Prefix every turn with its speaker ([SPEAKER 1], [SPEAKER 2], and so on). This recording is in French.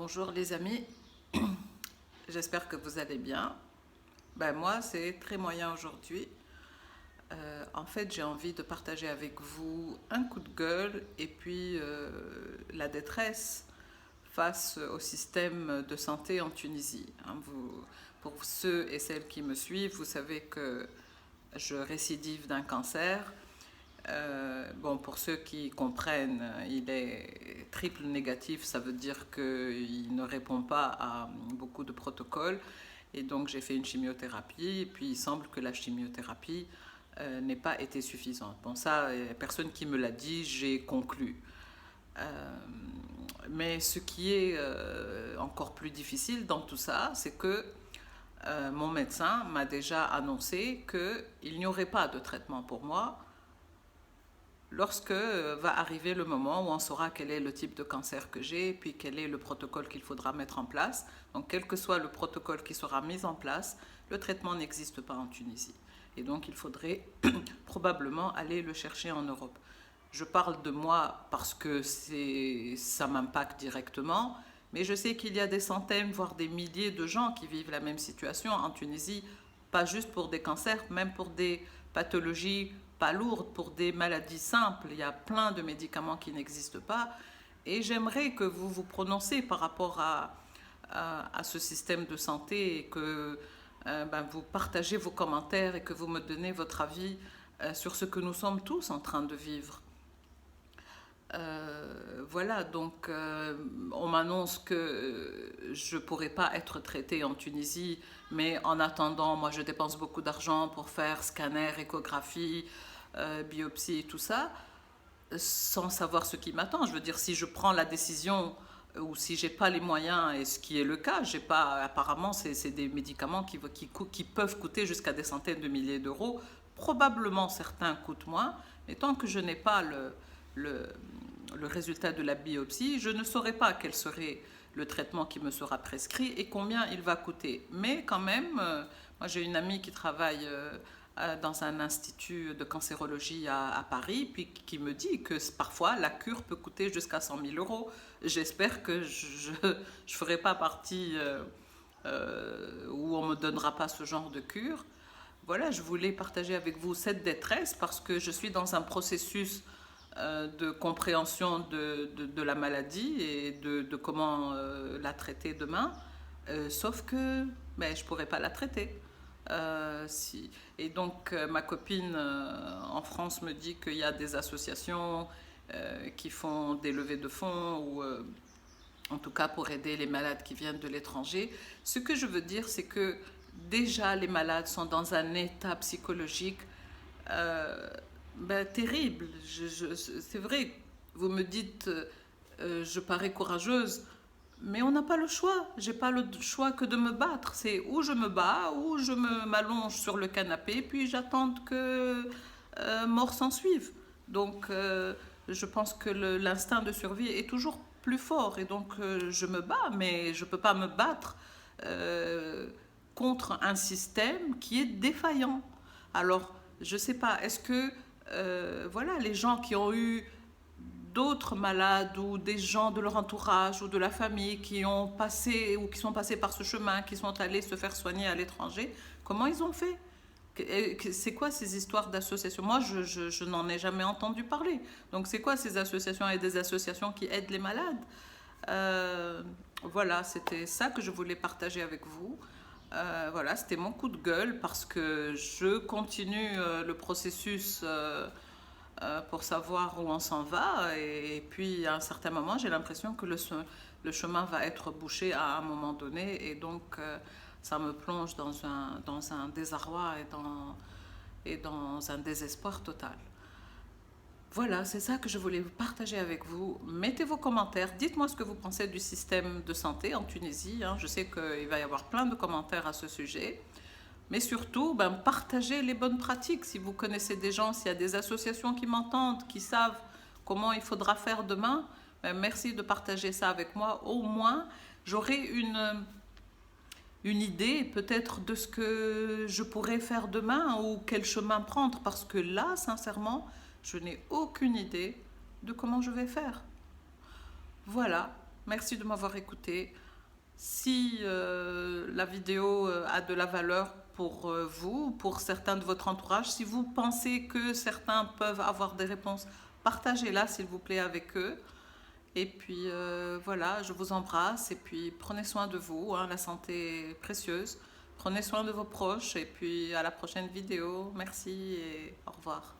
[SPEAKER 1] Bonjour les amis, j'espère que vous allez bien. Moi, c'est très moyen aujourd'hui. En fait, j'ai envie de partager avec vous un coup de gueule et puis la détresse face au système de santé en Tunisie. Pour ceux et celles qui me suivent, vous savez que je récidive d'un cancer. Pour ceux qui comprennent, il est triple négatif, ça veut dire qu'il ne répond pas à beaucoup de protocoles. Et donc j'ai fait une chimiothérapie, et puis il semble que la chimiothérapie n'ait pas été suffisante. Bon, ça, personne qui me l'a dit, j'ai conclu. Euh, mais ce qui est encore plus difficile dans tout ça, c'est que mon médecin m'a déjà annoncé qu'il n'y aurait pas de traitement pour moi lorsque va arriver le moment où on saura quel est le type de cancer que j'ai, puis quel est le protocole qu'il faudra mettre en place. Donc, quel que soit le protocole qui sera mis en place, le traitement n'existe pas en Tunisie. Et donc, il faudrait probablement aller le chercher en Europe. Je parle de moi parce que ça m'impacte directement, mais je sais qu'il y a des centaines, voire des milliers de gens qui vivent la même situation en Tunisie, pas juste pour des cancers, même pour des pathologies pas lourdes, pour des maladies simples. Il y a plein de médicaments qui n'existent pas. Et j'aimerais que vous vous prononcez par rapport à ce système de santé et que vous partagez vos commentaires et que vous me donnez votre avis sur ce que nous sommes tous en train de vivre. Voilà, donc on m'annonce que je ne pourrai pas être traitée en Tunisie, mais en attendant, moi je dépense beaucoup d'argent pour faire scanner, échographie, biopsie et tout ça, sans savoir ce qui m'attend. Je veux dire, si je prends la décision ou si j'ai pas les moyens, et ce qui est le cas, j'ai pas, apparemment c'est des médicaments qui peuvent coûter jusqu'à des centaines de milliers d'euros, probablement certains coûtent moins, mais tant que je n'ai pas le, le résultat de la biopsie, je ne saurais pas quel serait le traitement qui me sera prescrit et combien il va coûter. Mais quand même, moi j'ai une amie qui travaille dans un institut de cancérologie à Paris, puis qui me dit que parfois la cure peut coûter jusqu'à 100 000 euros. J'espère que je ne ferai pas partie où on ne me donnera pas ce genre de cure. Voilà, je voulais partager avec vous cette détresse parce que je suis dans un processus de compréhension de la maladie et de comment la traiter demain. Sauf que je ne pourrais pas la traiter. Et donc ma copine en France me dit qu'il y a des associations qui font des levées de fonds ou en tout cas pour aider les malades qui viennent de l'étranger. Ce que je veux dire, c'est que déjà les malades sont dans un état psychologique euh, terrible. C'est vrai, vous me dites, je parais courageuse, mais on n'a pas le choix. J'ai pas le choix que de me battre. C'est ou je me bats, ou je m'allonge sur le canapé, puis j'attends que mort s'en suive. Donc, je pense que l'instinct de survie est toujours plus fort, et donc je me bats, mais je peux pas me battre euh, contre un système qui est défaillant. Alors, je sais pas, est-ce que voilà, les gens qui ont eu d'autres malades ou des gens de leur entourage ou de la famille qui ont passé ou qui sont passés par ce chemin, qui sont allés se faire soigner à l'étranger, comment ils ont fait? C'est quoi ces histoires d'associations? Moi, je n'en ai jamais entendu parler. Donc, c'est quoi ces associations et des associations qui aident les malades? Euh, voilà, c'était ça que je voulais partager avec vous. Voilà, c'était mon coup de gueule parce que je continue le processus pour savoir où on s'en va. Et puis, à un certain moment, j'ai l'impression que le chemin va être bouché à un moment donné. Et donc, ça me plonge dans un désarroi et dans un désespoir total. Voilà, c'est ça que je voulais partager avec vous. Mettez vos commentaires, dites-moi ce que vous pensez du système de santé en Tunisie. Je sais qu'il va y avoir plein de commentaires à ce sujet. Mais surtout, partagez les bonnes pratiques. Si vous connaissez des gens, s'il y a des associations qui m'entendent, qui savent comment il faudra faire demain, merci de partager ça avec moi. Au moins, j'aurai une idée peut-être de ce que je pourrais faire demain ou quel chemin prendre. Parce que là, sincèrement, je n'ai aucune idée de comment je vais faire. Voilà. Merci de m'avoir écouté. Si la vidéo a de la valeur pour vous, pour certains de votre entourage, si vous pensez que certains peuvent avoir des réponses, partagez-la s'il vous plaît avec eux. Et puis voilà, je vous embrasse et puis prenez soin de vous, hein, la santé est précieuse. Prenez soin de vos proches et puis à la prochaine vidéo. Merci et au revoir.